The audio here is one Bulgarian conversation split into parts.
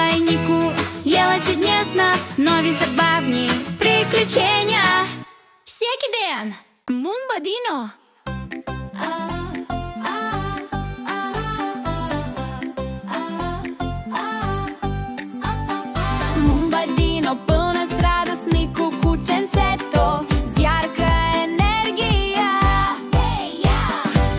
Мумба и Нику, елате дня с нас нови забавни приключения всеки ден. Мумба Дино. Мумба Дино, пълна с радост, Нико кученцето с ярка енергия.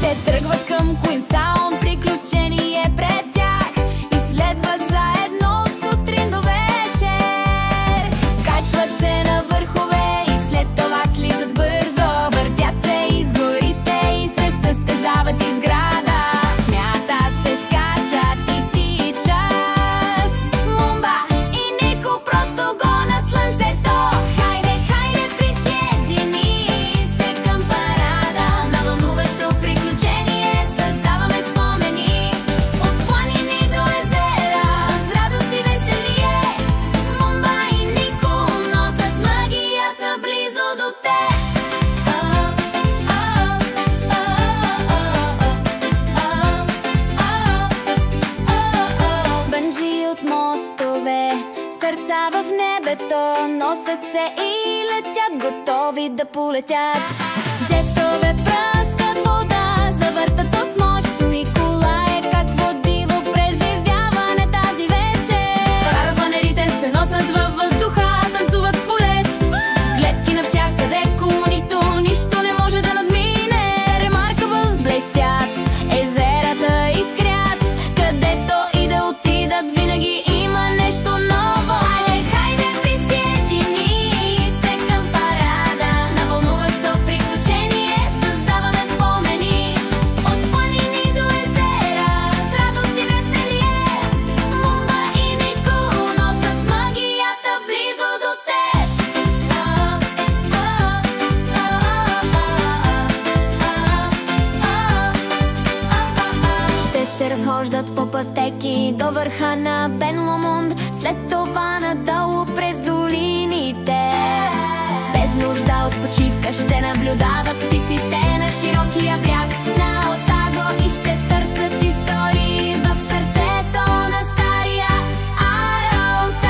Те тръгват към Куинстаун, приключение пред тях. Изследват заедно от сутрин до вечер. Качват се на върхове и след това слизат бързо. Въртят се из горите и се състезават из града. Смятат се, скачат и тичат. Мумба и Нико просто гонят слънцето. Хайде, хайде, присъедини се към парада. На вълнуващо приключение създаваме спомени. От планини до езера, с радост и веселие. Мумба и Нико носят магията близо до теб. Бънджи от мостове, сърца в небето, носят се и летят, готови да полетят. Джетове пръскат вода, завъртат с мощ. Николай, какво диво преживяване тази вечер. Парапланерите се носят във въздуха, танцуват в полет. С гледки навсякъде, нито нищо не може да надмине. Ремаркабълс блестят, езерата искрят. Където и да отидат, винаги има нещо ново. Хайде, хайде, присъедини се към парада. На вълнуващо приключение създаваме спомени. От планини до езера, с радост и веселие. Мумба и Нико носят магията близо до теб. Ще се разхождат по пътеки до върха на Бен Ломонд, след това надолу през долините. Без нужда от почивка ще наблюдават птиците на широкия бряг на Отаго и ще търсят истории в сърцето на стария Аролтаун.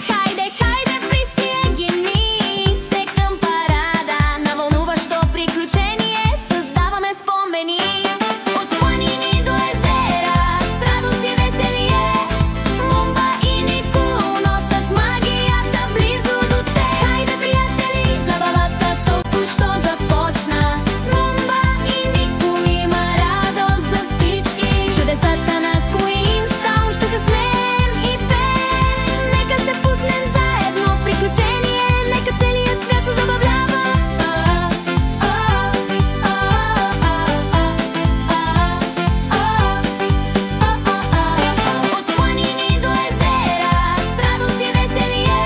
Хайде, хайде, присъедини се към парада. На вълнуващо приключение създаваме спомени. От планини до езера, с радост и веселие. Мумба и Нико носят магията близо до теб. Хайде, приятели, забавата току-що започна. С Мумба и Нико има радост за всички. Чудесата на Куинстаун ще се смеем и пеем. Нека се пуснем заедно в приключение. Нека целият свят се забавлява. От планини до езера, с радост и веселие.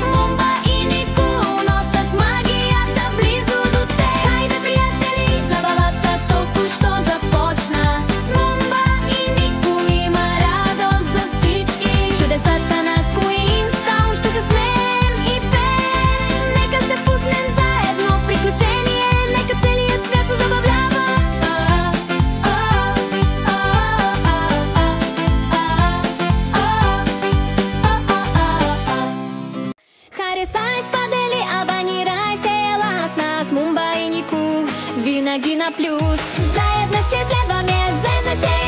Мумба и Нико носят магията близо до теб. Хайде, приятели, забавата току-що започна. С Мумба и Нико има радост за всички. Чудесата на Куинстаун ще се смеем и пеем. Нека се пуснем заедно в приключение. Нека целият свят се забавлява. Харесай, сподели, абонирай се, ела с нас. Мумба и Нико винаги на плюс. Заедно ще следваме, заедно ще